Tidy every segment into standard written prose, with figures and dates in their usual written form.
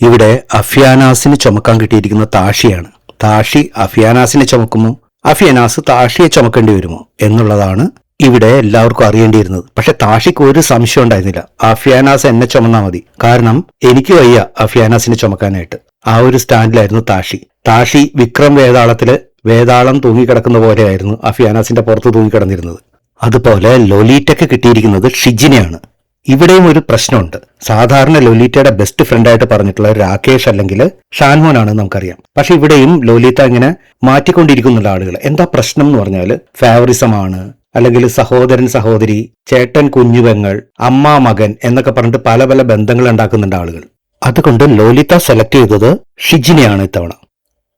ഇവിടെ അഫ്യാനാസിന് ചുമക്കാൻ കിട്ടിയിരിക്കുന്ന താഷിയാണ്. താഷി അഫ്യാനാസിനെ ചുമക്കുമോ, അഫ്യാനാസ് താഷിയെ ചുമക്കേണ്ടി വരുമോ എന്നുള്ളതാണ് ഇവിടെ എല്ലാവർക്കും അറിയേണ്ടിയിരുന്നത്. പക്ഷെ താഷിക്ക് ഒരു സംശയം ഉണ്ടായിരുന്നില്ല, അഫ്യാനാസ് എന്നെ ചുമന്നാ മതി, കാരണം എനിക്ക് വയ്യ അഫ്യാനാസിനെ ചുമക്കാനായിട്ട്. ആ ഒരു സ്റ്റാൻഡിലായിരുന്നു താഷി. താഷി വിക്രം വേതാളത്തില് വേതാളം തൂങ്ങിക്കിടക്കുന്ന പോലെയായിരുന്നു അഫ്യാനാസിന്റെ പുറത്ത് തൂങ്ങിക്കിടന്നിരുന്നത്. അതുപോലെ ലൊലീറ്റയ്ക്ക് കിട്ടിയിരിക്കുന്നത് ഷിജിനെയാണ്. ഇവിടെയും ഒരു പ്രശ്നമുണ്ട്. സാധാരണ ലൊലീറ്റയുടെ ബെസ്റ്റ് ഫ്രണ്ടായിട്ട് പറഞ്ഞിട്ടുള്ള രാകേഷ് അല്ലെങ്കിൽ ഷാൻമോനാണ് നമുക്കറിയാം. പക്ഷെ ഇവിടെയും ലൊലീറ്റ ഇങ്ങനെ മാറ്റിക്കൊണ്ടിരിക്കുന്നുള്ള ആളുകൾ. എന്താ പ്രശ്നം എന്ന് പറഞ്ഞാൽ ഫേവറിസമാണ്, അല്ലെങ്കിൽ സഹോദരൻ സഹോദരി, ചേട്ടൻ കുഞ്ഞുപെങ്ങൾ, അമ്മ മകൻ എന്നൊക്കെ പറഞ്ഞിട്ട് പല പല ബന്ധങ്ങൾ ഉണ്ടാക്കുന്നുണ്ട് ആളുകൾ. അതുകൊണ്ട് ലോലിത സെലക്ട് ചെയ്തത് ഷിജിനെയാണ് ഇത്തവണ.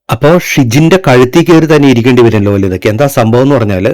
അപ്പോൾ ഷിജിന്റെ കഴുത്തിൽ കയറി തന്നെ ഇരിക്കേണ്ടി വരും ലോലിതയ്ക്ക്. എന്താ സംഭവം എന്ന് പറഞ്ഞാൽ,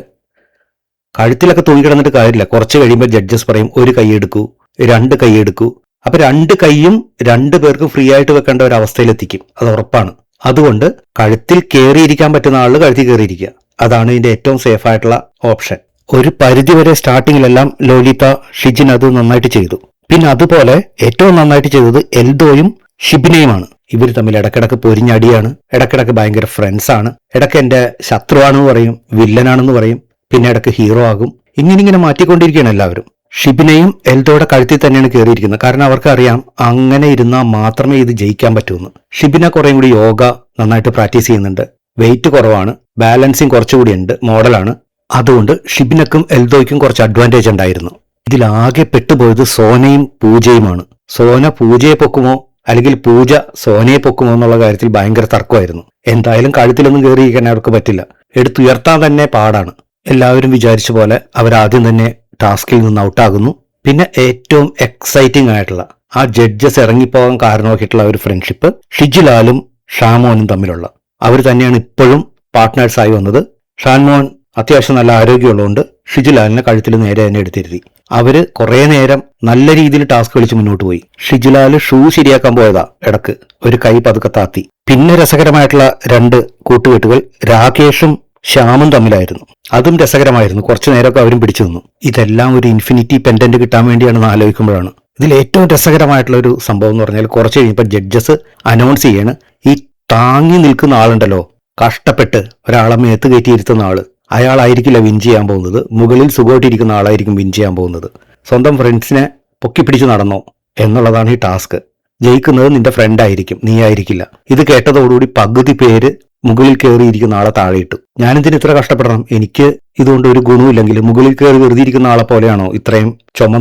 കഴുത്തിലൊക്കെ തൂങ്ങിക്കിടന്നിട്ട് കാര്യമില്ല. കുറച്ച് കഴിയുമ്പോൾ ജഡ്ജസ് പറയും ഒരു കൈ എടുക്കൂ, രണ്ട് കൈ എടുക്കൂ. അപ്പൊ രണ്ട് കൈയും രണ്ടു പേർക്ക് ഫ്രീ ആയിട്ട് വെക്കേണ്ട ഒരു അവസ്ഥയിലെത്തിക്കും, അത് ഉറപ്പാണ്. അതുകൊണ്ട് കഴുത്തിൽ കയറിയിരിക്കാൻ പറ്റുന്ന ആള് കഴുത്തിൽ കയറിയിരിക്കുക, അതാണ് ഇതിന്റെ ഏറ്റവും സേഫ് ആയിട്ടുള്ള ഓപ്ഷൻ. ഒരു പരിധിവരെ സ്റ്റാർട്ടിങ്ങിലെല്ലാം ലോലിത ഷിജിൻ അത് നന്നായിട്ട് ചെയ്തു. പിന്നെ അതുപോലെ ഏറ്റവും നന്നായിട്ട് ചെയ്തത് എൽദോയും ഷിബിനെയുമാണ്. ഇവർ തമ്മിൽ ഇടക്കിടക്ക് പൊരിഞ്ഞടിയാണ്, ഇടക്കിടക്ക് ഭയങ്കര ഫ്രണ്ട്സ് ആണ്, ഇടയ്ക്ക് എന്റെ ശത്രുവാണെന്ന് പറയും, വില്ലനാണെന്ന് പറയും, പിന്നെ ഇടയ്ക്ക് ഹീറോ ആകും. ഇങ്ങനെ മാറ്റിക്കൊണ്ടിരിക്കുകയാണ് എല്ലാവരും. ഷിബിനെയും എൽദോയുടെ കഴുത്തിൽ തന്നെയാണ് കയറിയിരിക്കുന്നത്. കാരണം അവർക്ക് അറിയാം അങ്ങനെ ഇരുന്നാൽ മാത്രമേ ഇത് ജയിക്കാൻ പറ്റൂന്ന്. ഷിബിന കുറേയും കൂടി യോഗ നന്നായിട്ട് പ്രാക്ടീസ് ചെയ്യുന്നുണ്ട്, വെയിറ്റ് കുറവാണ്, ബാലൻസിങ് കുറച്ചുകൂടി ഉണ്ട്, മോഡലാണ്. അതുകൊണ്ട് ഷിബിനക്കും എൽദോയ്ക്കും കുറച്ച് അഡ്വാൻറ്റേജ് ഉണ്ടായിരുന്നു. ഇതിലാകെ പെട്ടുപോയത് സോനയും പൂജയുമാണ്. സോന പൂജയെ പൊക്കുമോ അല്ലെങ്കിൽ പൂജ സോനയെ പൊക്കുമോ എന്നുള്ള കാര്യത്തിൽ ഭയങ്കര തർക്കമായിരുന്നു. എന്തായാലും കഴുത്തിലൊന്നും കയറിയിരിക്കാൻ അവർക്ക് പറ്റില്ല, എടുത്തുയർത്താൻ തന്നെ പാടാണ്. എല്ലാവരും വിചാരിച്ച പോലെ അവരാദ്യം തന്നെ ടാസ്കിൽ നിന്ന് ഔട്ടാകുന്നു. പിന്നെ ഏറ്റവും എക്സൈറ്റിംഗ് ആയിട്ടുള്ള ആ ജഡ്ജസ് ഇറങ്ങിപ്പോകാൻ കാരണമാക്കിയിട്ടുള്ള ഒരു ഫ്രണ്ട്ഷിപ്പ് ഷിജിലാലും ഷാമോനും തമ്മിലുള്ള, അവർ തന്നെയാണ് ഇപ്പോഴും പാർട്ട്നേഴ്സായി വന്നത്. ഷാൻമോൻ അത്യാവശ്യം നല്ല ആരോഗ്യമുള്ളതുകൊണ്ട് ഷിജിലാലിനെ കഴുത്തിൽ നേരെ തന്നെ എടുത്തിരുത്തി. അവര് കുറെ നേരം നല്ല രീതിയിൽ ടാസ്ക് കളിച്ച് മുന്നോട്ട് പോയി. ഷിജിലാല് ഷൂ ശരിയാക്കാൻ പോയതാ, ഇടക്ക് ഒരു കൈ പതുക്കെ താത്തി. പിന്നെ രസകരമായിട്ടുള്ള രണ്ട് കൂട്ടുകെട്ടുകൾ രാകേഷും ശ്യാമും തമ്മിലായിരുന്നു. അതും രസകരമായിരുന്നു. കുറച്ചു നേരമൊക്കെ അവരും പിടിച്ചു നിന്നു. ഇതെല്ലാം ഒരു ഇൻഫിനിറ്റി പെൻഡന്റ് കിട്ടാൻ വേണ്ടിയാണെന്ന് ആലോചിക്കുമ്പോഴാണ് ഇതിൽ ഏറ്റവും രസകരമായിട്ടുള്ള ഒരു സംഭവം എന്ന് പറഞ്ഞാൽ, കുറച്ച് കഴിയുമ്പോൾ ജഡ്ജസ് അനൗൺസ് ചെയ്യാണ്, ഈ താങ്ങി നിൽക്കുന്ന ആളുണ്ടല്ലോ, കഷ്ടപ്പെട്ട് ഒരാളെ മേത്ത് കയറ്റിയിരുത്തുന്ന ആള്, അയാളായിരിക്കില്ല വിൻ ചെയ്യാൻ പോകുന്നത്, മുകളിൽ സുഖമായിട്ടിരിക്കുന്ന ആളായിരിക്കും വിൻ ചെയ്യാൻ പോകുന്നത്. സ്വന്തം ഫ്രണ്ട്സിനെ പൊക്കിപ്പിടിച്ച് നടന്നോ എന്നുള്ളതാണ് ഈ ടാസ്ക്. ജയിക്കുന്നത് നിന്റെ ഫ്രണ്ട് ആയിരിക്കും, നീ ആയിരിക്കില്ല. ഇത് കേട്ടതോടുകൂടി പകുതി പേര് മുകളിൽ കയറിയിരിക്കുന്ന ആളെ താഴെ ഇട്ടു. ഞാനിതിന് ഇത്ര കഷ്ടപ്പെടണം, എനിക്ക് ഇതുകൊണ്ട് ഒരു ഗുണമില്ലെങ്കിൽ മുകളിൽ കയറി വെറുതെ ഇരിക്കുന്ന ആളെ പോലെയാണോ ഇത്രയും ചുമ